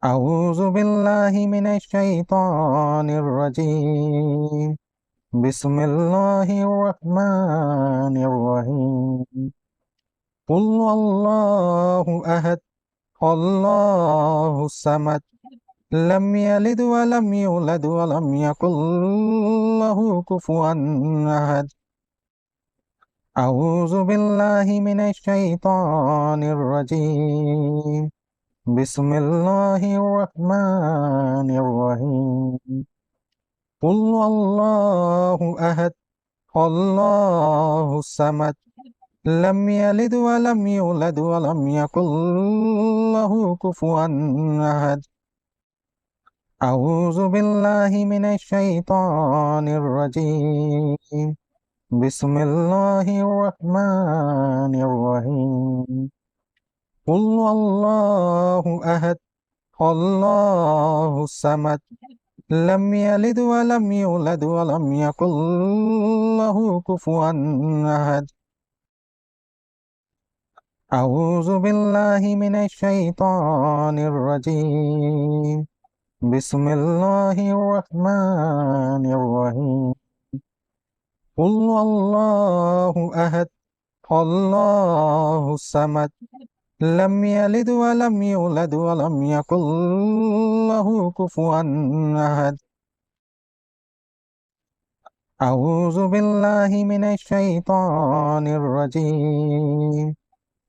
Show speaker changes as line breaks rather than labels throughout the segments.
أعوذ بالله من الشيطان الرجيم. بسم الله الرحمن الرحيم. قل الله أحد الله الصمد لم يلد ولم يولد ولم يكن له كفوا أحد. أعوذ بالله من الشيطان الرجيم. بسم الله الرحمن الرحيم. قل الله أحد الله الصمد لم يلد ولم يولد ولم يكن له كفوا أحد. أعوذ بالله من الشيطان الرجيم. بسم الله الرحمن الرحيم. قل الله أحد الله الصمد لم يلد ولم يولد ولم يكن له كفوا أحد. أعوذ بالله من الشيطان الرجيم. بسم الله الرحمن الرحيم. قل الله أحد الله الصمد لم يلد ولم يولد ولم يكن له كفوا أحد. أعوذ بالله من الشيطان الرجيم.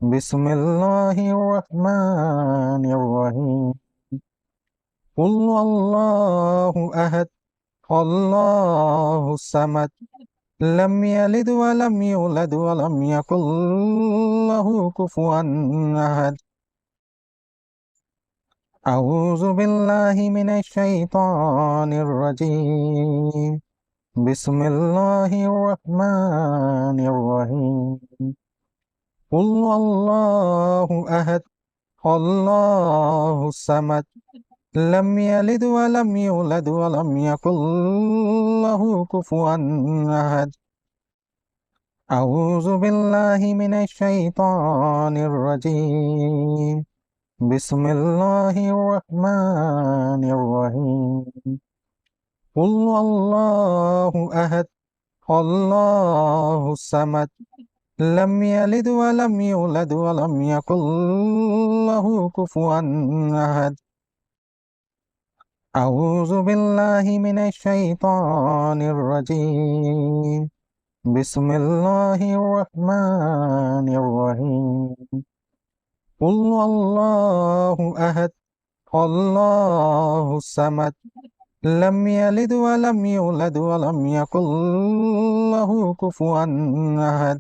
بسم الله الرحمن الرحيم. قل الله أحد الله الصمد لم يلد ولم يولد ولم يكن له كفوا أحد. أعوذ بالله من الشيطان الرجيم. بسم الله الرحمن الرحيم. قل الله أحد الله الصمد لم يلد ولم يولد ولم يكن له كفوا أحد. أعوذ بالله من الشيطان الرجيم. بسم الله الرحمن الرحيم. قل الله أحد الله الصمد لم يلد ولم يولد ولم يكن له كفوا أحد. أعوذ بالله من الشيطان الرجيم. بسم الله الرحمن الرحيم. قل الله أحد الله الصمد لم يلد ولم يولد ولم يكن له كفوا أحد.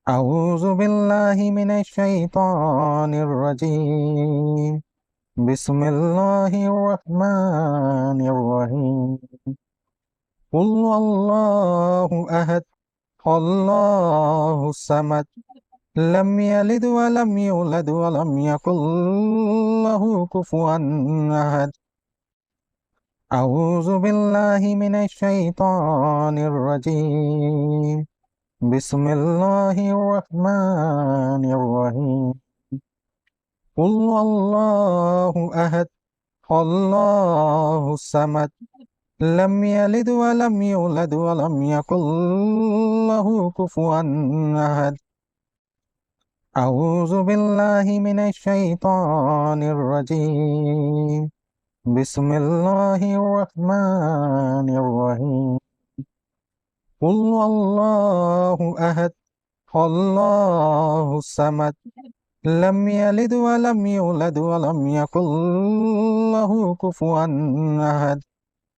أعوذ بالله من الشيطان الرجيم. بسم الله الرحمن الرحيم. قل الله أحد الله الصمد لم يلد ولم يولد ولم يكن له كفوا أحد. أعوذ بالله من الشيطان الرجيم. بسم الله الرحمن الرحيم. قل الله أحد الله الصمد لم يلد ولم يولد ولم يكن له كفوا أحد. أعوذ بالله من الشيطان الرجيم. بسم الله الرحمن الرحيم. قل الله أحد الله الصمد لم يلد ولم يولد ولم يكن له كفوا أحد.